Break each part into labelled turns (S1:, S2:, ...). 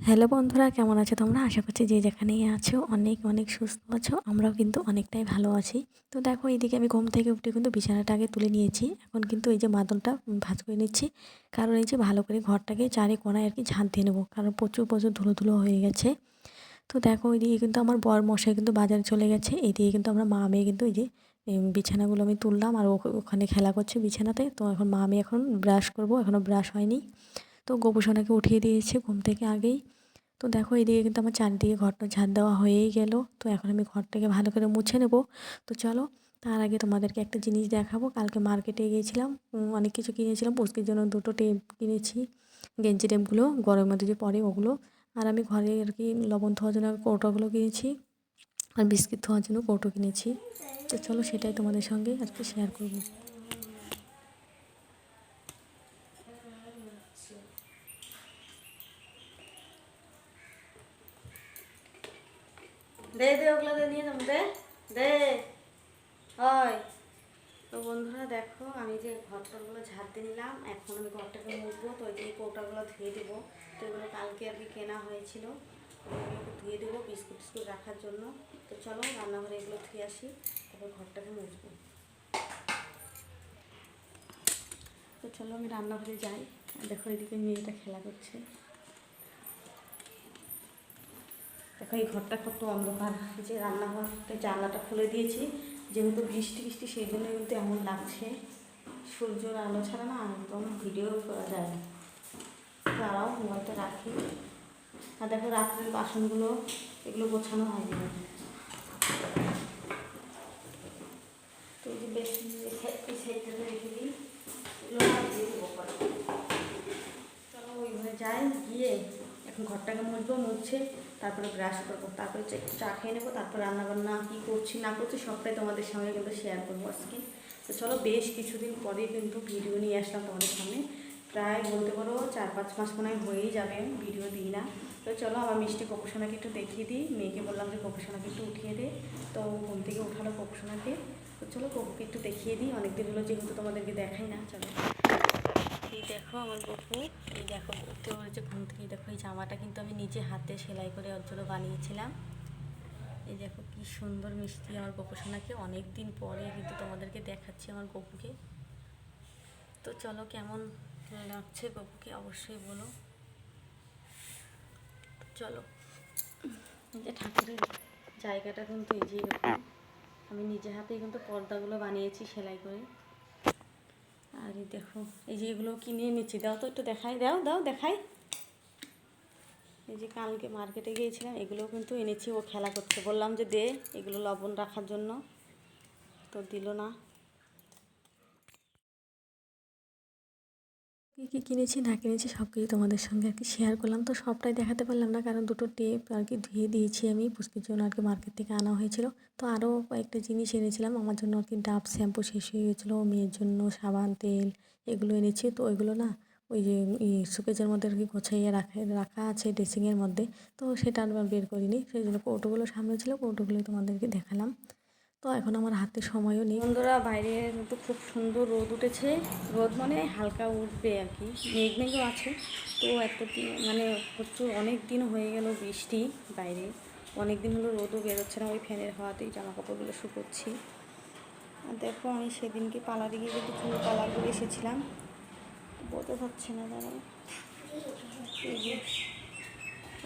S1: Hello বন্ধুরা, কেমন আছো তোমরা? আশা করছি যে যেখানেই আছো অনেক অনেক সুস্থ আছো। আমরাও কিন্তু অনেকটাই ভালো আছি। তো দেখো, এইদিকে আমি ঘুম থেকে উঠে কিন্তু বিছানাটা আগে তুলে নিয়েছি। এখন কিন্তু এই যে মাদনটা ভাঁজ করে নিচ্ছি, কারণ এই যে ভালো করে ঘরটাকে চারি কোণায় আর কি ঝাঁট দিয়ে নেবো, কারণ প্রচুর প্রচুর ধুলো ধুলো হয়ে গেছে। তো দেখো, ওইদিকে কিন্তু আমার বর মশাই কিন্তু বাজারে চলে গেছে। এইদিকে কিন্তু আমরা মা মেয়ে কিন্তু এই যে বিছানাগুলো আমি তুললাম, আর ওখানে খেলা করছে বিছানাতে। তো এখন মা মেয়ে এখন ব্রাশ করবো, এখনও ব্রাশ হয়নি। তো গোপুসোনাকে উঠিয়ে দিয়েছে ঘুম থেকে আগেই। তো দেখো, এদিকে কিন্তু আমার চারদিকে ঘরটা ঝাড় দেওয়া হয়েই গেল। তো এখন আমি ঘরটাকে ভালো করে মুছে নেব। তো চলো, তার আগে তোমাদেরকে একটা জিনিস দেখাবো। কালকে মার্কেটে গিয়েছিলাম, অনেক কিছু কিনেছিলাম। পুচকির জন্য দুটো টেপ কিনেছি, গেঞ্জি টেপগুলো গরমের মধ্যে যে পরে ওগুলো। আর আমি ঘরে আর কি লবণ ধোয়ার জন্য কৌটোগুলো কিনেছি, আর বিস্কিট ধোয়ার জন্য কৌটো কিনেছি। তো চলো, সেটাই তোমাদের সঙ্গে আজকে শেয়ার করবো।
S2: দে দে ওগুলো দে, নিয়ে যাবো, দে দে। হয় তো বন্ধুরা, দেখো আমি যে ঘরটাগুলো ঝাড় দিয়ে নিলাম। এখন আমি ঘরটাকে মুছবো। তো এই কৌটাগুলো ধুয়ে দেবো। তো এগুলো কালকে আর কি কেনা হয়েছিল, এগুলোকে ধুয়ে দেবো বিস্কুট টিস্কুট রাখার জন্য। তো চলো রান্নাঘরে এগুলো ধুয়ে আসি, তারপর ঘরটাকে মুছবো। তো চলো আমি রান্নাঘরে যাই। দেখো, এদিকে মেয়েটা খেলা করছে। দেখো, এই ঘরটা কত অন্ধকার। এই যে রান্নাঘরটা জানলাটা খুলে দিয়েছি, যেহেতু বৃষ্টি বৃষ্টি সেই জন্য কিন্তু এমন লাগছে। সূর্যের আলো ছাড়া না একদম ভিডিও করা যায় না। তারাও মোবাইলটা রাখি। আর দেখো, রাত্রের বাসনগুলো এগুলো গোছানো হয়নি। তো এই যে বেশি এই সাইডটাতে রেখে দিই, এগুলো দিয়ে দেবো পরে। চলো ওইভাবে যাই, গিয়ে এখন ঘরটাকে মুছবো। মুছে তারপরে ব্রাশ করবো, তারপরে একটু চা খেয়ে নেবো। তারপর রান্নাবান্না কী করছি না করছি সবটাই তোমাদের সঙ্গে কিন্তু শেয়ার করবো আজকে। তো চলো, বেশ কিছুদিন পরে কিন্তু ভিডিও নিয়ে আসলাম তোমাদের সামনে। প্রায় বলতে পারো 4-5 মাস মনে হয় হয়েই যাবে ভিডিও দিই না। তো চলো, আমার মিষ্টি কপুসোনাকে একটু দেখিয়ে দিই। মেয়েকে বললাম যে কপুসোনাকে একটু উঠিয়ে দে, তো ঘুম থেকে উঠালো কপুসোনাকে। তো চলো কপুকে একটু দেখিয়ে দিই, অনেকদিন হলো যেহেতু তোমাদেরকে দেখাই না। চলো, এই দেখো আমার গপু। এই দেখো, উঠতে বলেছে ঘুম থেকে। দেখো, এই জামাটা কিন্তু আমি নিজে হাতে সেলাই করে ওর জন্য বানিয়েছিলাম। এই দেখো কি সুন্দর মিষ্টি আমার গপুসোনাকে। অনেক দিন পরে কিন্তু তোমাদেরকে দেখাচ্ছি আমার গপুকে। তো চলো, কেমন লাগছে গপুকে অবশ্যই বলো। চলো, এই যে ঠাকুরের জায়গাটা কিন্তু এই যে এরকম আমি নিজে হাতেই কিন্তু পর্দাগুলো বানিয়েছি সেলাই করে। আর এই দেখো, এই যে এগুলো কিনে এনেছি। দাও তো একটু দেখাই, দাও দাও দেখাই। এই যে কালকে মার্কেটে গিয়েছিলাম, এগুলো কিন্তু এনেছি। ও খেলা করছে, বললাম যে দে এগুলো লবণ রাখার জন্য, তো দিল না।
S1: কী কী কিনেছি না কিনেছি সব কিছু তোমাদের সঙ্গে আর কি শেয়ার করলাম। তো সবটাই দেখাতে পারলাম না, কারণ দুটো টেপ আর কি ধুয়ে দিয়েছি আমি পুচকির জন্য আর কি, মার্কেট থেকে আনা হয়েছিল। তো আরও কয়েকটা জিনিস এনেছিলাম আমার জন্য আর কি। ডাব শ্যাম্পু শেষ হয়ে গেছিলো, মেয়ের জন্য সাবান তেল এগুলো এনেছি। তো ওইগুলো না ওই যে শোকেজের মধ্যে আর কি গোছাইয়ে রাখা আছে ড্রেসিংয়ের মধ্যে। তো সেটা আর বের করিনি, সেই জন্য কৌটোগুলো সামনে ছিল, কৌটোগুলোই তোমাদেরকে দেখালাম। তো এখন আমার হাতে সময়ও নেই।
S2: বন্ধুরা, বাইরে কিন্তু খুব সুন্দর রোদ উঠেছে। রোদ মানে হালকা উঠবে আর কি, মেঘ মেঘও আছে। তো একটা মানে প্রচুর অনেক দিন হয়ে গেল বৃষ্টি, বাইরে অনেক দিন হলো রোদও বেরোচ্ছে না। ওই ফ্যানের হাওয়াতেই জামা কাপড়গুলো শুকোচ্ছি। আর দেখো, আমি সেদিনকে পার্লারে গিয়ে কিন্তু চুল কালার করে এসেছিলাম, বোঝা যাচ্ছে না দাঁড়া,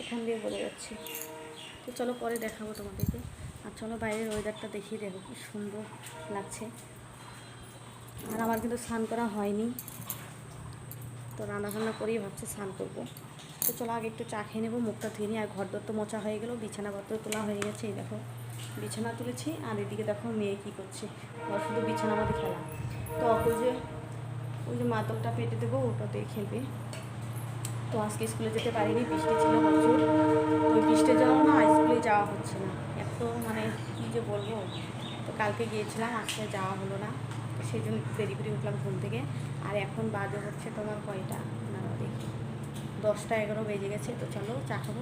S2: এখান দিয়ে বোঝা যাচ্ছে। তো চলো পরে দেখাবো তোমাদেরকে। আর চলো বাইরের ওয়েদারটা দেখিয়ে দেখো কি সুন্দর লাগছে। আর আমার কিন্তু স্নান করা হয়নি, তো রান্নাবান্না করেই ভাবছি স্নান করবো। তো চলো আগে একটু চা খেয়ে নেবো, মুখটা ধুয়ে নিই। আর ঘরদর তো মোছা হয়ে গেলো, বিছানাপত্র তোলা হয়ে গেছে। এই দেখো বিছানা তুলেছি, আর এদিকে দেখো মেয়ে কী করছে, ওর শুধু বিছানা মধ্যে খেলা। তো ওই যে মাদলটা পেটে দেবো, ওটাতেই খেলবে। তো আজকে স্কুলে যেতে পারিনি, বৃষ্টি ছিল প্রচুর। তো ওই বৃষ্টির জন্য না স্কুলে যাওয়া হচ্ছে না। এত মানে কী যে বলবো। তো কালকে গিয়েছিলাম, আজকে যাওয়া হলো না। তো সেই জন্য দেরি করে উঠলাম ঘুম থেকে। আর এখন বাজে হচ্ছে তোমার কয়টা না দেখি, 10টা 11 বেজে গেছে। তো চলো চা খাবো।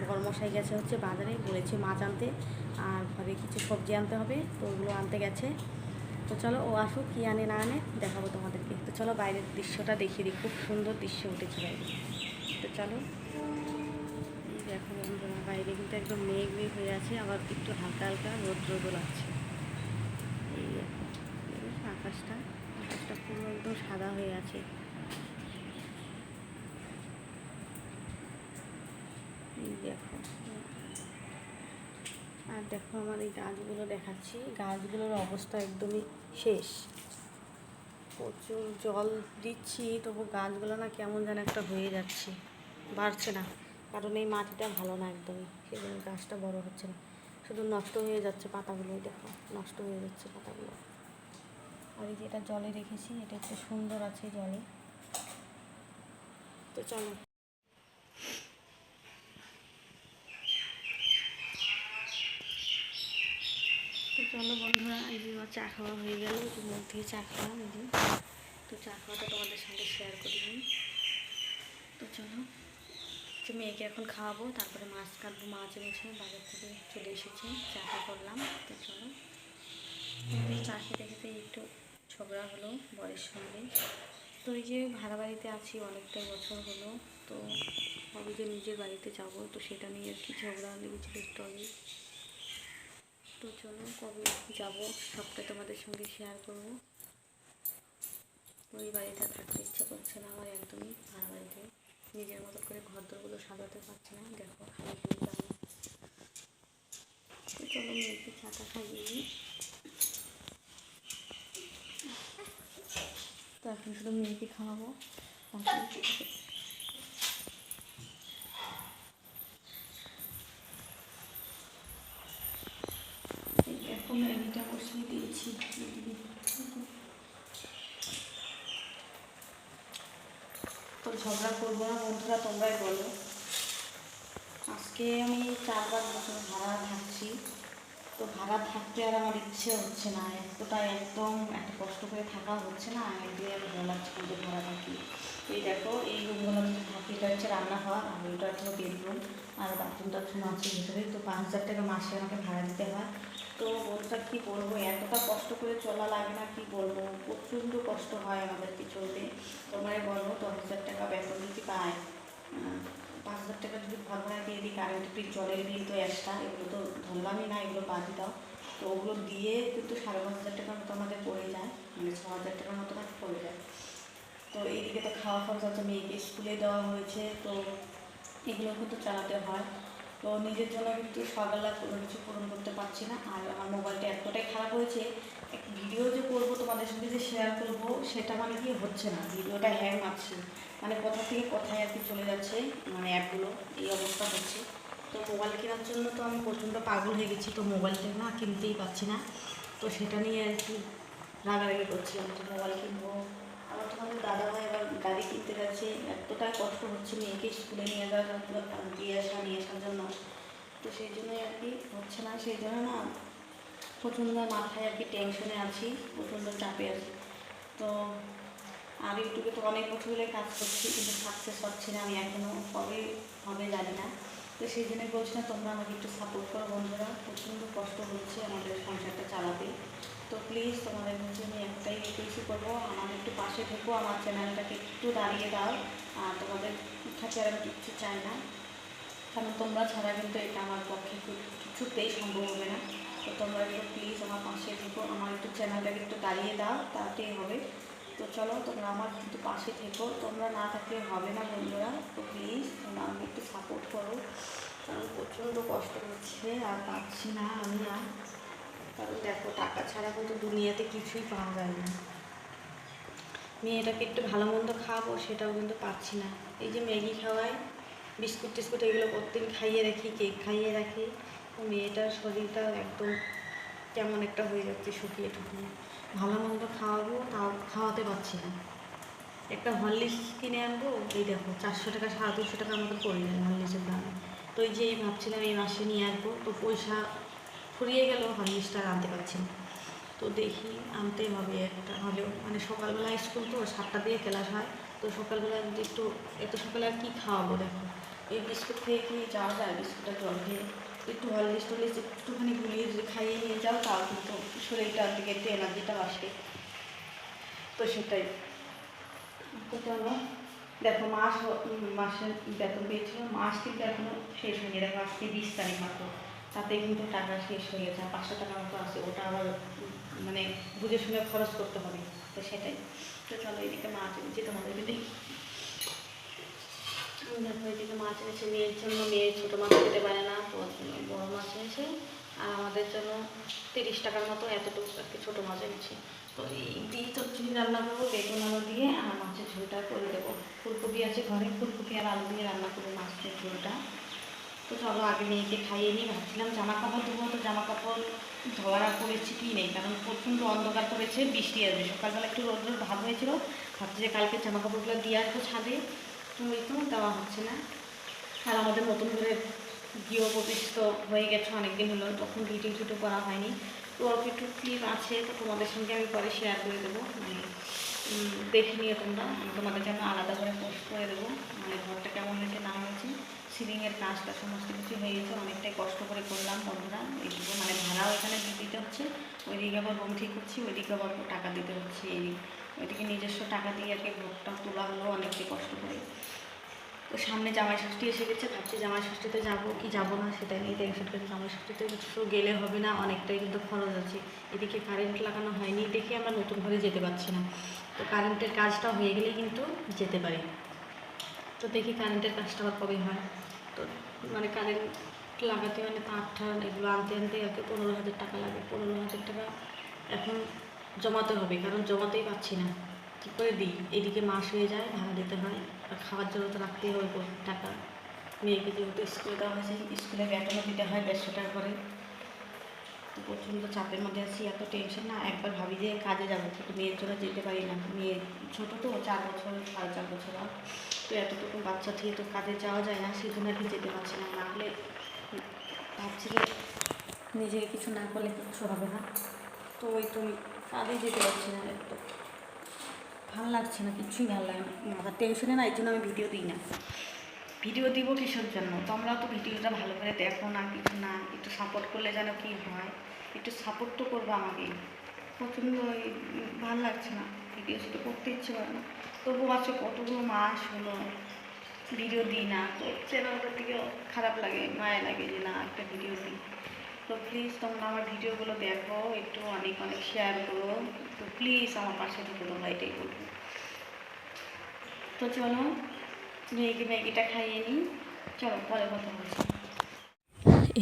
S2: বড়মশাই গেছে হচ্ছে বাজারে, বলেছে মাছ আনতে, আর ঘরে কিছু সবজি আনতে হবে, তো ওগুলো আনতে গেছে। তো চলো ও আসুক, কী আনে না আনে দেখাবো তোমাদেরকে। তো চলো বাইরের দৃশ্যটা দেখিয়ে দিই, খুব সুন্দর দৃশ্য উঠেছে বাইরে। তো চলো। বন্ধুরা, বাইরে কিন্তু একদম মেঘ মেঘ হয়ে আছে, আবার একটু হালকা হালকা রোদ লাগছে। এই দেখো, আকাশটা আকাশটা পুরো একদম সাদা হয়ে আছে। এই দেখো, আর দেখো আমার এই গাছগুলো দেখাচ্ছি, গাছগুলোর অবস্থা একদমই শেষ। প্রচুর জল দিচ্ছি, তবু গাছগুলো না কেমন যেন একটা হয়ে যাচ্ছে, বাড়ছে না। কারণ এই মাটিটা ভালো না একদমই, সেই জন্য গাছটা বড় হচ্ছে না, শুধু নষ্ট হয়ে যাচ্ছে পাতাগুলো। দেখো নষ্ট হয়ে যাচ্ছে পাতাগুলো। আর এই যে এটা জলে রেখেছি, এটা একটু সুন্দর আছে জলে। তো চলো, বন্ধুরা, এই যে আমার চা খাওয়া হয়ে গেল, একটু মুখ দিয়ে চা খেলাম। এই যে তো চা খাওয়াটা তোমাদের সঙ্গে শেয়ার করি। তো চলো, তো মেয়েকে এখন খাওয়াবো, তারপরে মাছ কাটবো। মাছ এনেছে বাজার থেকে, চলে এসেছে, চাটা করলাম। তো চলো, চা খেতে খেতে একটু ঝগড়া হলো বরের সঙ্গে। তো এই যে ভাড়া বাড়িতে আছি অনেকটাই বছর হলো, তো ভাবি যে নিজের বাড়িতে যাব, তো সেটা নিয়ে আর কি ঝগড়া লেগেছিল একটু আগে। তো চলো, কবে যাব সবটা তোমাদের সঙ্গে শেয়ার করবো। ওই বাড়িতে থাকতে ইচ্ছা করছে না আমার একদমই, ভাড়া বাড়িতে নিজের মতো করে ঘরদোরগুলো সাজাতে পারছি না। দেখো খালি খালি দাম। তো চলো মেয়েকে চাটা খাইয়ে নিই। তো এখন শুধু মেয়েকে খাওয়াবো। এখন ম্যাগিটা বসিয়ে দিয়েছি। তো ঝগড়া করবো না বন্ধুরা, তোমরাই বলো। আজকে আমি 4-5 বছর ভাড়া থাকছি, তো ভাড়া থাকতে আর আমার ইচ্ছে হচ্ছে না, এতটা একদম এত কষ্ট করে থাকা হচ্ছে না। একদিন আমি বলাচ্ছি যে ভাড়া থাকি। এই দেখো, এই রুমগুলো থাকি, এটা হচ্ছে রান্নাঘর, আর ওইটা হচ্ছে বেডরুম, আর বাথরুম টাথরুম আছে ভিতরে। তো 5,000 টাকা মাসে আমাকে ভাড়া দিতে হয়। তো বন্ধুরা কী বলবো, এতটা কষ্ট করে চলা লাগে না, কি বলবো, প্রচণ্ড কষ্ট হয় আমাদেরকে চলতে। তোমরাই বলো, 10,000 টাকা বেতন যদি পায়, 5,000 টাকা যদি ঘর ভাড়া দিয়ে দিই, কারেন্ট বিল, জলের বিল তো এক্সট্রা, এগুলো তো ধরলামই না, এগুলো বাদই দাও। তো ওগুলো দিয়ে কিন্তু 5,500 টাকার মতো আমাদের পড়ে যায়, মানে 6,000 টাকার মতো আমাদের পড়ে যায়। তো এইদিকে তো খাওয়া খরচ আছে, মেয়েকে স্কুলে দেওয়া হয়েছে, তো এগুলো কিন্তু চালাতে হয়। তো নিজের জন্য কিন্তু সকালবেলা কোনো কিছু পূরণ করতে পারছি না। আর আমার মোবাইলটা এতটাই খারাপ হয়েছে, এক ভিডিও যে করবো তোমাদের সঙ্গে যে শেয়ার করবো, সেটা মানে কি হচ্ছে না, ভিডিওটা হ্যাং মারছে, মানে কোথা থেকে কোথায় আর কি চলে যাচ্ছে, মানে অ্যাপগুলো, এই অবস্থা হচ্ছে। তো মোবাইল কেনার জন্য তো আমি প্রচণ্ড পাগল হয়ে গেছি, তো মোবাইলটা না কিনতেই পারছি না। তো সেটা নিয়ে আর কি রাগারাগি করছিলাম যে মোবাইল কিনবো। আমার তোমাদের দাদাভাই আবার গাড়ি কিনতে যাচ্ছে, এতটাই কষ্ট হচ্ছে মেয়েকে স্কুলে নিয়ে নিয়ে আসার জন্য। তো সেই জন্যই আর কি হচ্ছে না, সেই জন্য না প্রচণ্ড মাথায় আর কি টেনশনে আছি, প্রচণ্ড চাপে আছি। তো আর ইউটিউবে তো অনেক বছর ধরে কাজ করছি, কিন্তু সাকসেস হচ্ছে না আমি এখনও, কবে হবে জানি না। তো সেই জন্যই বলছি না, তোমরা আমাকে একটু সাপোর্ট করো বন্ধুরা, প্রচণ্ড কষ্ট হচ্ছে আমাদের সংসারটা চালাতে। তো প্লিজ তোমাদের কাছে আমি একটাই রিকোয়েস্ট করবো, আমার একটু পাশে থেকো, আমার চ্যানেলটাকে একটু দাঁড়িয়ে দাও। আর তোমাদের থাকে আর আমি কিচ্ছু চাই না, কারণ তোমরা ছাড়া কিন্তু এটা আমার পক্ষে কিছুতেই সম্ভব হবে না। তো তোমরা একটু প্লিজ আমার পাশে থেকো, আমার একটু চ্যানেলটাকে একটু দাঁড়িয়ে দাও, তাতেই হবে। তো চলো, তোমরা আমার কিন্তু পাশে থেকো, তোমরা না থাকলে হবে না বন্ধুরা। তো প্লিজ তোমরা আমাকে একটু সাপোর্ট করো, কারণ প্রচণ্ড কষ্ট হচ্ছে, আর পাচ্ছি না আমি আর। কারণ দেখো, টাকা ছাড়া কিন্তু দুনিয়াতে কিছুই পাওয়া যায় না। মেয়েটাকে একটু ভালো মন্দ খাওয়াবো, সেটাও কিন্তু পাচ্ছি না। এই যে ম্যাগি খাওয়াই, বিস্কুট টিস্কুট এগুলো প্রত্যেকদিন খাইয়ে রাখি, কেক খাইয়ে রাখি, তো মেয়েটার শরীরটা একদম কেমন একটা হয়ে যাচ্ছে, শুকিয়ে টুকিয়ে। ভালো মন্দ খাওয়াবো, তাও খাওয়াতে পারছি না। একটা হরলিক্স কিনে আনবো, এই দেখো 400 টাকা 250 টাকার মতো পড়ে যায় হরলিক্সের দাম। তো এই যে এই ভাবছিলাম এই মাসে নিয়ে আসবো, তো পয়সা ফুরিয়ে গেল, হরলিক্সটা আনতে পারছি না। তো দেখি আনতেই হবে একটা হলেও, মানে সকালবেলা স্কুল তো 7টা দিয়ে ক্লাস হয়, তো সকালবেলা যদি একটু, এত সকালে আর কী খাওয়াবো, দেখো এই বিস্কুট খেয়ে কি যাওয়া যায়, বিস্কুটের জল খেয়ে একটু হরলিক্স টরলিক্স একটুখানি গুলিয়ে যদি খাইয়ে নিয়ে যাও, তাও কিন্তু শরীরটার দিকে একটু এনার্জিটা আসে। তো সেটাই, তো চলো দেখো মাসের বেতন পেয়েছিল, মাস কিন্তু এখনো শেষ হয়নি। দেখো আজকে 20 তারিখ মাত্র, তাতে কিন্তু টাকা শেষ হয়ে গেছে। আর 500 টাকা মতো আছে, ওটা আবার মানে বুঝে শুনে খরচ করতে হবে। তো সেটাই। তো চলো এদিকে মাছ এনেছি তোমাদেরকে দেখি। দেখো এদিকে মাছ এনেছে মেয়ের জন্য, মেয়ে ছোটো মাছ খেতে পারে না, তো ওর জন্য বড়ো মাছ এনেছে। আর আমাদের জন্য 30 টাকার মতো এতটুকু আর কি ছোটো মাছ এনেছি। তো এই দিয়ে চচ্চড়ি রান্না করবো, বেগুন আলু দিয়ে, আর মাছের ঝোলটা করে দেবো। ফুলকপি আছে ঘরে, ফুলকপি আর আলু দিয়ে রান্না করবো মাছের ঝোলটা। তো চলো আগে মেয়েকে খাইয়ে নিই। ভাবছিলাম জামা কাপড় ধোবো, তো জামা কাপড় ধোয়ার আর পরিস্থিতি নেই, কারণ প্রচণ্ড অন্ধকার করেছে, বৃষ্টি আসবে। সকালবেলা একটু রোদ রোদ ভাব হয়েছিল, ভাবছি যে কালকে জামা কাপড়গুলো দিয়ে আসবো ছাদে, ওই তো দেওয়া হচ্ছে না। আর আমাদের নতুন করে গৃহ প্রতিষ্ঠিত হয়ে গেছে অনেক দিন হলো, তখন ভিডিও টিডিও করা হয়নি। তো অল্প একটু ক্লিপ আছে, তো তোমাদের সঙ্গে আমি পরে শেয়ার করে দেবো। মানে দেখে নিয়ে তোমরা, আমি তোমাদের জন্য আলাদা করে পোস্ট করে দেবো। মানে ঘরটা কেমন হয়েছে না হয়েছে, সিলিংয়ের কাজটা সমস্ত কিছু হয়ে গেছে, অনেকটাই কষ্ট করে করলাম বন্ধুরা। এইটুকু মানে ভাড়াও এখানে দিতে হচ্ছে, ওইদিকে আবার রুম ঠিক হচ্ছে, ওইদিকে আবার টাকা দিতে হচ্ছে। ওইদিকে নিজস্ব টাকা দিয়ে আর কি ঘরটা তোলা হলো অনেকটাই কষ্ট করে। তো সামনে জামাই ষষ্ঠী এসে গেছে, ভাবছি জামাই ষষ্ঠীতে যাবো কি যাবো না সেটা নিয়ে টেনশন করছি। জামাই ষষ্ঠীতে তো গেলে হবে না, অনেকটাই কিন্তু খরচ আছে। এদিকে কারেন্ট লাগানো হয়নি দেখে আমরা নতুন ঘরে যেতে পারছি না। তো কারেন্টের কাজটা হয়ে গেলেই কিন্তু যেতে পারি। তো দেখি কারেন্টের কাজটা আবার কবে হয়। তো মানে কারেন্ট লাগাতে মানে তার ঠার এগুলো আনতে আনতে আর কি 15,000 টাকা লাগে। 15,000 টাকা এখন জমাতে হবে, কারণ জমাতেই পাচ্ছি না। কী করে দিই, এদিকে মাস হয়ে যায়, ভাড়া দিতে হয়, আর খাওয়ার জন্য তো রাখতেই হবে টাকা। মেয়েকে যেহেতু স্কুলে দেওয়া হয়েছে, স্কুলে বেতনও দিতে হয় 150 টাকা করে। তো প্রচণ্ড চাপের মধ্যে আছি, এত টেনশন না। একবার ভাবি যে কাজে যাবো, কিন্তু মেয়ের জন্য যেতে পারি না। মেয়ে ছোটো তো, 4 বছর 4.5 বছর, তো এতটুকু বাচ্চা থেকে তো কাজে যাওয়া যায় না, সেই জন্য আর কি যেতে পারছি না। না হলে ভাবছি যে নিজেকে কিছু না করলে কিচ্ছু হবে না। তো ওই তুমি কাজে যেতে পারছি না, একটু ভালো লাগছে না, কিচ্ছুই ভালো লাগে না, মাথার টেনশনে না। এই জন্য আমি ভিডিও দিই না। ভিডিও দিব কিসের জন্য, তোমরাও তো ভিডিওটা ভালো করে দেখো না, কিছু না, একটু সাপোর্ট করলে যেন কি হয়, একটু সাপোর্ট তো করবো আমাকে। প্রচণ্ড ভালো লাগছে না, ভিডিও সেটা করতে ইচ্ছে করে না। তবুও আজকে কতগুলো মাস হলো ভিডিও দিই না, তো চ্যানেলটার দিকে খারাপ লাগে, মায়া লাগে যে না একটা ভিডিও দিই। তো প্লিজ তোমরা আমার ভিডিওগুলো দেখো, একটু অনেক অনেক শেয়ার করো। তো প্লিজ আমার পাশে থেকে তোমরা এটাই বলবো। তো চলো ম্যাগিটা খাইয়ে নিই, চলো পরে কথা বলছি।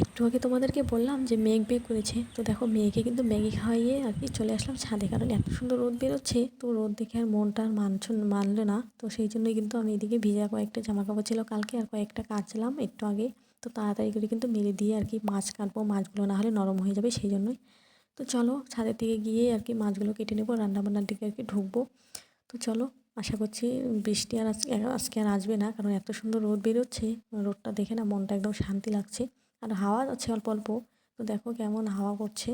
S1: একটু আগে তোমাদেরকে বললাম যে মেঘ বেগ করেছে, তো দেখো মেয়েকে কিন্তু ম্যাগি খাওয়াইয়ে আর কি চলে আসলাম ছাদে, কারণ এত সুন্দর রোদ বেরোচ্ছে, তো রোদ দেখে আর মনটা আর মানলো না। তো সেই জন্যই কিন্তু আমি এদিকে ভিজা কয়েকটা জামা কাপড় ছিল কালকে, আর কয়েকটা কাচলাম একটু আগে। তো তাড়াতাড়ি করে কিন্তু মেলে দিয়ে আর কি মাছ কাটবো, মাছগুলো না হলে নরম হয়ে যাবে, সেই জন্যই। তো চলো ছাদের দিকে গিয়ে আর কি মাছগুলো কেটে নেবো, রান্নাবান্নার দিকে আর কি ঢুকবো। তো চলো, আশা করছি বৃষ্টি আর আজকে আর আসবে না, কারণ এত সুন্দর রোদ বেরোচ্ছে, রোদটা দেখে না মনটা একদম শান্তি লাগছে। আর হাওয়া আছে অল্প অল্প, তো দেখো কেমন হাওয়া করছে,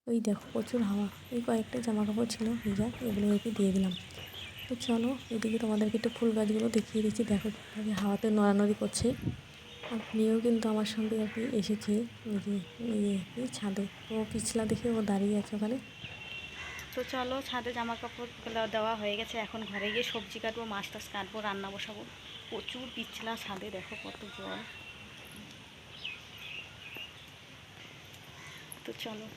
S1: ওই দেখো প্রচুর হাওয়া। এই কয়েকটা জামা কাপড় ছিল ভিজা, এগুলো আর কি দিয়ে দিলাম। তো চলো এদিকে তোমাদেরকে একটু ফুল গাছগুলো দেখিয়ে দিচ্ছি, দেখো কীভাবে হাওয়াতে নড়ানড়ি করছে। আর মেয়েও কিন্তু আমার সঙ্গে আর কি এসেছে, ওই যে এই ছাদে, তো পিছলা দেখে ও দাঁড়িয়ে আছে ওখানে।
S2: তো চলো ছাদে জামা কাপড় দেওয়া হয়ে গেছে, এখন ঘরে গিয়ে সবজি কাটবো, মাছ টাছ কাটবো, রান্না বসাবো। প্রচুর পিছলা ছাদে, দেখো কত জল। তো চলো।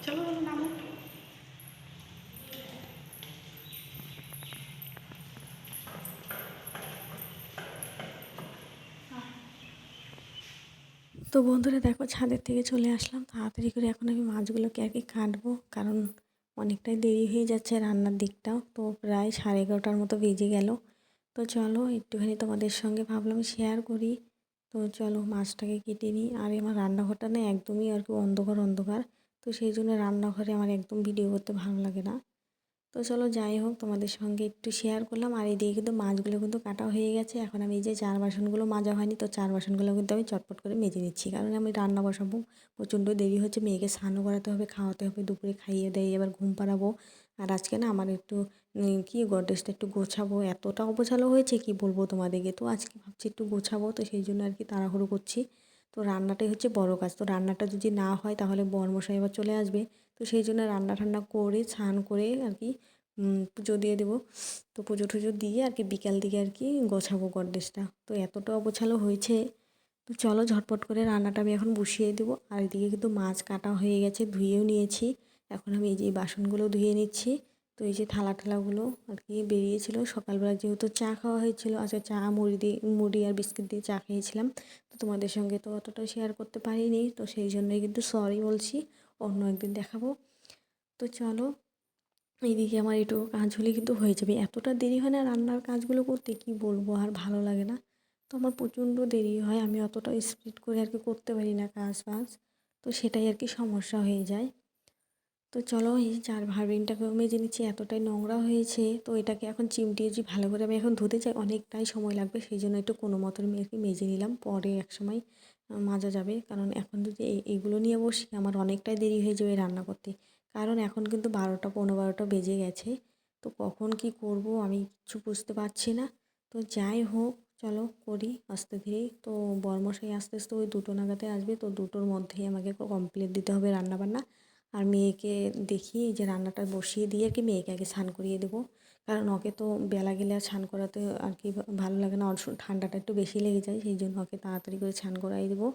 S2: চলো চলো নামো।
S1: তো বন্ধুরা দেখো ছাদের থেকে চলে আসলাম তাড়াতাড়ি করে, এখন আমি মাছগুলোকে আর কি কাটবো, কারণ অনেকটাই দেরি হয়ে যাচ্ছে রান্নার দিকটাও, তো প্রায় 11:30টার মতো বেজে গেল। তো চলো একটুখানি তোমাদের সঙ্গে ভাবলাম শেয়ার করি। তো চলো মাছটাকে কেটে নিই। আর আমার রান্নাঘরটা না একদমই আর কি অন্ধকার অন্ধকার, তো সেই জন্য রান্নাঘরে আমার একদম ভিডিও করতে ভালো লাগে না। তো চলো যাই হোক, তোমাদের সঙ্গে একটু শেয়ার করলাম। আর এদিকে কিন্তু মাছগুলো কিন্তু কাটা হয়ে গেছে। এখন আমি এই যে চার বাসনগুলো মাজা হয়নি, তো চার বাসনগুলো কিন্তু আমি চটপট করে মেজে নিচ্ছি, কারণ আমি রান্না বসাবো, প্রচণ্ড দেরি হচ্ছে। মেয়েকে স্নানও করাতে হবে, খাওয়াতে হবে, দুপুরে খাইয়ে দেয় এবার ঘুম পাড়াবো। আর আজকে না আমার একটু কি গডরেজটা একটু গোছাবো, এতটা অগোছালো হয়েছে কি বলবো তোমাদেরকে। তো আজকে ভাবছি একটু গোছাবো, তো সেই জন্য আর কি তাড়াহুড়ো করছি। তো রান্নাটাই হচ্ছে বড় কাজ, তো রান্নাটা যদি না হয় তাহলে বরমশাই আবার চলে আসবে। তো সেই জন্য রান্না ঠান্না করে স্নান করে আর কি পুজো দিয়ে দেবো। তো পুজো টুজো দিয়ে আর কি বিকাল দিকে আর কি গোছাবো গডরেজটা। তো এতটা অগোছালো হয়েছে। তো চলো ঝটপট করে রান্নাটা আমি এখন বসিয়ে দেবো। আর এদিকে কিন্তু মাছ কাটা হয়ে গেছে, ধুয়েও নিয়েছি। এখন আমি এই যে বাসনগুলো ধুয়ে নিচ্ছি। তো এই যে থালা ঠালাগুলো আর কি বেরিয়েছিল সকালবেলা, যেহেতু চা খাওয়া হয়েছিল। আচ্ছা, চা মুড়ি আর বিস্কিট দিয়ে চা খেয়েছিলাম। তো তোমাদের সঙ্গে তো অতটা শেয়ার করতে পারিনি, তো সেই জন্যই কিন্তু সরি বলছি, অন্য একদিন দেখাবো। তো চলো, এইদিকে আমার একটু কাজ হলে কিন্তু হয়ে যাবে। এতটা দেরি হয় না রান্নার কাজগুলো করতে, কি বলবো, আর ভালো লাগে না। তো আমার প্রচণ্ড দেরি হয়, আমি অতটা স্পিড করে আর কি করতে পারি না কাজ বাজ। তো সেটাই আর কি সমস্যা হয়ে যায়। তো চলো, এই চার ভাঁড়িটাকেও মেজে নিচ্ছি, এতটাই নোংরা হয়েছে। তো এটাকে এখন চিমটিয়ে যে ভালো করে আমি এখন ধুতে চাই, অনেকটাই সময় লাগবে। সেই জন্য একটু কোনো মতন আমি আর কি মেজে নিলাম, পরে এক সময় মাজা যাবে। কারণ এখন যদি এইগুলো নিয়ে বসি আমার অনেকটাই দেরি হয়ে যাবে রান্না করতে। কারণ এখন কিন্তু 12টা 15টা বেজে গেছে। তো কখন কি করব আমি কিচ্ছু বুঝতে পারছি না। তো যাই হোক, চলো করি আস্তে ধীরে। তো বরমশাই আস্তে আস্তে ওই 2টো নাগাদে আসবে, তো 2টোর মধ্যেই আমাকে কমপ্লিট দিতে হবে রান্নাবান্না। আর মেয়েকে দেখি যে রান্নাটা বসিয়ে দিয়ে আর কি মেয়েকে আগে স্নান করিয়ে দেবো। কারণ ওকে তো বেলা গেলে আর স্নান করাতে আর কি ভালো লাগে না, ওর ঠান্ডাটা একটু বেশি লেগে যায়, সেই জন্য ওকে তাড়াতাড়ি করে স্নান করাই দেবো।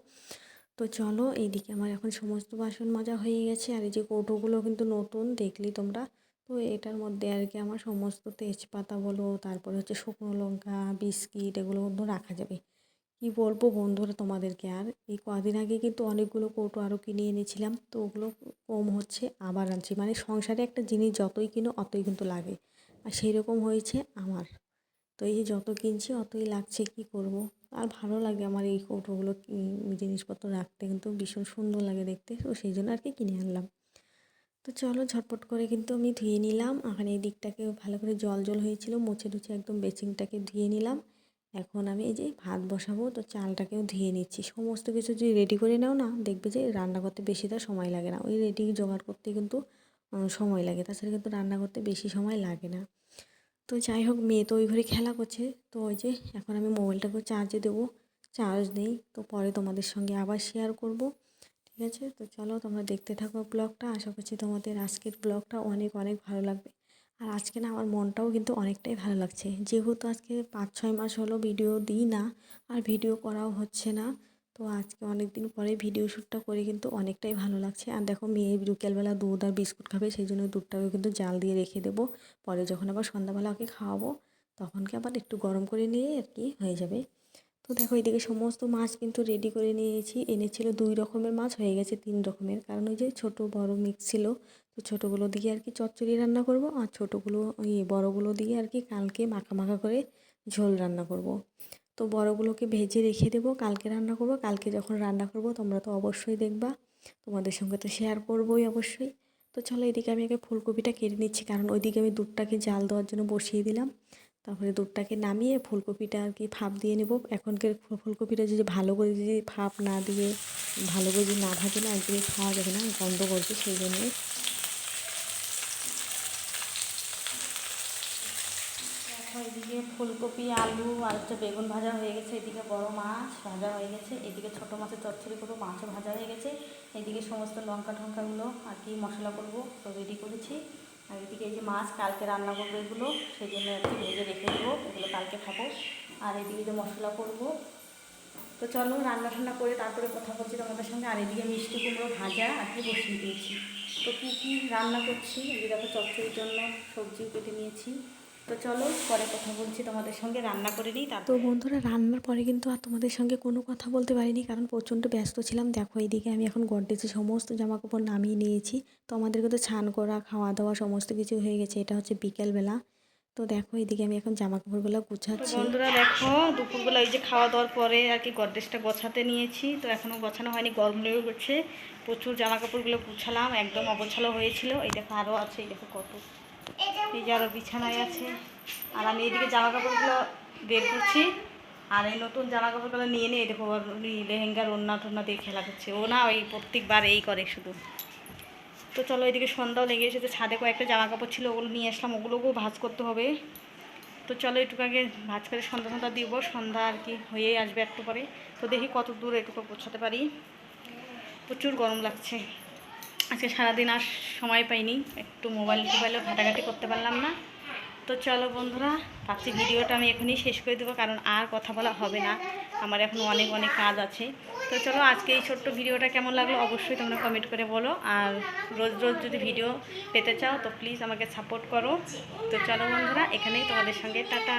S1: তো চলো, এইদিকে আমার এখন সমস্ত বাসন মাজা হয়ে গেছে। আর এই যে কৌটোগুলো কিন্তু নতুন, দেখলি তোমরা। তো এটার মধ্যে আর কি আমার সমস্ত তেজপাতা বলো, তারপরে হচ্ছে শুকনো লঙ্কা, বিস্কিট, এগুলো কিন্তু রাখা যাবে। কি বলবো বন্ধুরা তোমাদেরকে, আর এই কদিন আগে কিন্তু অনেকগুলো কৌটো আরও কিনে এনেছিলাম, তো ওগুলো কম হচ্ছে, আবার আনছি। মানে সংসারে একটা জিনিস যতই কিনো অতই কিন্তু লাগে, আর সেই রকম হয়েছে আমার। তো এই যে যত কিনছি অতই লাগছে, কি করব। আর ভালো লাগে আমার এই কৌটোগুলো জিনিসপত্র রাখতে, কিন্তু ভীষণ সুন্দর লাগে দেখতে, তো সেই জন্য আর কি কিনে আনলাম। তো চলো ঝটপট করে কিন্তু আমি ধুয়ে নিলাম। এখন এই দিকটাকে ভালো করে জল জল হয়েছিল, মুছে টুছে একদম বেসিনটাকে ধুয়ে নিলাম। এখন আমি এই যে ভাত বসাবো, তো চালটাকেও ধুয়ে নিচ্ছি। সমস্ত কিছু যদি রেডি করে নাও না, দেখবে যে রান্না করতে বেশিটা সময় লাগে না। ওই রেডি জোগাড় করতে কিন্তু সময় লাগে, তাছাড়া কিন্তু রান্না করতে বেশি সময় লাগে না। তো যাই হোক, মেয়ে তো ওই ঘরে খেলা করছে। তো ওই যে এখন আমি মোবাইলটাকে চার্জে দেবো, চার্জ নেই। তো পরে তোমাদের সঙ্গে আবার শেয়ার করব, ঠিক আছে। তো চলো তোমরা দেখতে থাকো ব্লগটা, আশা করছি তোমাদের আজকের ব্লগটা অনেক অনেক ভালো লাগবে। আর আজকে না আমার মনটাও কিন্তু অনেকটাই ভালো লাগছে, যেহেতু আজকে 5-6 মাস হলো ভিডিও দিই না, আর ভিডিও করাও হচ্ছে না। তো আজকে অনেক দিন পরে ভিডিও শ্যুটটা করে কিন্তু অনেকটাই ভালো লাগছে। আর দেখো, মেয়ে বিকেলবেলা দুধ আর বিস্কুট খাবে, সেই জন্য দুধটাকে কিন্তু জাল দিয়ে রেখে দেবো। পরে যখন আবার সন্ধ্যাবেলা ওকে খাওয়াবো, তখনকে আবার একটু গরম করে নিয়ে আর কি হয়ে যাবে। তো দেখো, এদিকে সমস্ত মাছ কিন্তু রেডি করে নিয়েছি। এনেছিল 2 রকমের মাছ, হয়ে গেছে 3 রকমের, কারণ ওই যে ছোটো বড় মিক্স ছিল। তো ছোটোগুলো দিয়ে আর কি চচ্চড়ি রান্না করব, আর ছোটোগুলো ওই বড়গুলো দিয়ে আর কি কালকে মাখা মাখা করে ঝোল রান্না করব। তো বড়গুলোকে ভেজে রেখে দেবো, কালকে রান্না করব। কালকে যখন রান্না করব তোমরা তো অবশ্যই দেখবা, তোমাদের সঙ্গে তো শেয়ার করবোই অবশ্যই। তো চলো, এদিকে আমি আগে ফুলকপিটা কেটে নিচ্ছি, কারণ ওইদিকে আমি দুধটাকে জাল দেওয়ার জন্য বসিয়ে দিলাম। তারপরে দুধটাকে নামিয়ে ফুলকপিটা আর কি ভাপ দিয়ে নেব। এখনকার ফুলকপিটা যদি ভালো করে যদি ভাপ না দিয়ে ভালো করে যদি না ভাজে না, একদিকে খাওয়া যাবে না, গন্ধ করবে, সেই জন্যই। দেখো, এদিকে ফুলকপি, আলু আর হচ্ছে বেগুন ভাজা হয়ে গেছে, এদিকে বড় মাছ ভাজা হয়ে গেছে, এদিকে ছোটো মাছের চচ্চড়ি করবো, মাছও ভাজা হয়ে গেছে। এদিকে সমস্ত লঙ্কা টঙ্কাগুলো আর কি মশলা করবো, তো রেডি করেছি। আর এদিকে এই যে মাছ কালকে রান্না করবো এগুলো, সেই জন্য আর কি ভেজে রেখে দেবো, এগুলো কালকে খাবো। আর এদিকে যে মশলা করবো। তো চলো, রান্না টান্না করে তারপরে কথা বলছি তোমাদের সঙ্গে। আর এদিকে মিষ্টি কুমড়ো ভাজা আর কি বসিয়ে দিয়েছি। তো কী কী রান্না করছি, এদিকে দেখো চচ্চড়ির জন্য সবজিও কেটে নিয়েছি। তো চলো, পরে কথা বলছি তোমাদের সঙ্গে, রান্না করে নিই। তো বন্ধুরা, রান্নার পরে কিন্তু আর তোমাদের সঙ্গে কোনো কথা বলতে পারিনি, কারণ প্রচণ্ড ব্যস্ত ছিলাম। দেখো, এইদিকে আমি এখন গডরেজে সমস্ত জামাকাপড় নামিয়ে নিয়েছি। তো আমাদের কিন্তু স্নান করা, খাওয়া দাওয়া সমস্ত কিছু হয়ে গেছে। এটা হচ্ছে বিকেলবেলা। তো দেখো এদিকে আমি এখন জামা কাপড়গুলো
S2: তো
S1: গুছাচ্ছি।
S2: বন্ধুরা দেখো দুপুরবেলা এই যে খাওয়া দাওয়ার পরে আর কি গডরেজটা গোছাতে নিয়েছি, তো এখনও গোছানো হয়নি, গরম লেগে গেছে। প্রচুর জামা কাপড়গুলো গুছালাম, একদম অগোছালো হয়েছিল। এই দেখো আরও আছে, এই দেখো কত, এই যে আরও বিছানায় আছে। আর আমি এদিকে জামা কাপড়গুলো বের করছি, আর এই নতুন জামা কাপড়গুলো নিয়ে নিয়ে দেখো লেহেঙ্গার ওড়না টোনা দিয়ে খেলা করছে। ও না ওই প্রত্যেকবার এই করে শুধু। তো চলো এদিকে সন্ধ্যাও লেগে এসেছে, ছাদে কয়েকটা জামা কাপড় ছিল ওগুলো নিয়ে আসলাম, ওগুলোকেও ভাঁজ করতে হবে। তো চলো একটু আগে ভাঁজ করে সন্ধ্যা দিব, সন্ধ্যা আর কি হয়েই আসবে একটু পরে। তো দেখি কত দূর এটুকু পৌঁছাতে পারি। প্রচুর গরম লাগছে, আজকে সারাদিন আর সময় পাইনি, একটু মোবাইলও ঘাটাঘাটি করতে পারলাম না। তো চলো বন্ধুরা, ভাবছি ভিডিওটা আমি এখনই শেষ করে দেবো, কারণ আর কথা বলা হবে না, আমার এখন অনেক অনেক কাজ আছে। তো চলো আজকে এই ছোট্ট ভিডিওটা কেমন লাগলো অবশ্যই তোমরা কমেন্ট করে বলো। আর রোজ রোজ যদি ভিডিও পেতে চাও তো প্লিজ আমাকে সাপোর্ট করো। তো চলো বন্ধুরা, এখানেই তোমাদের সঙ্গে টাটা।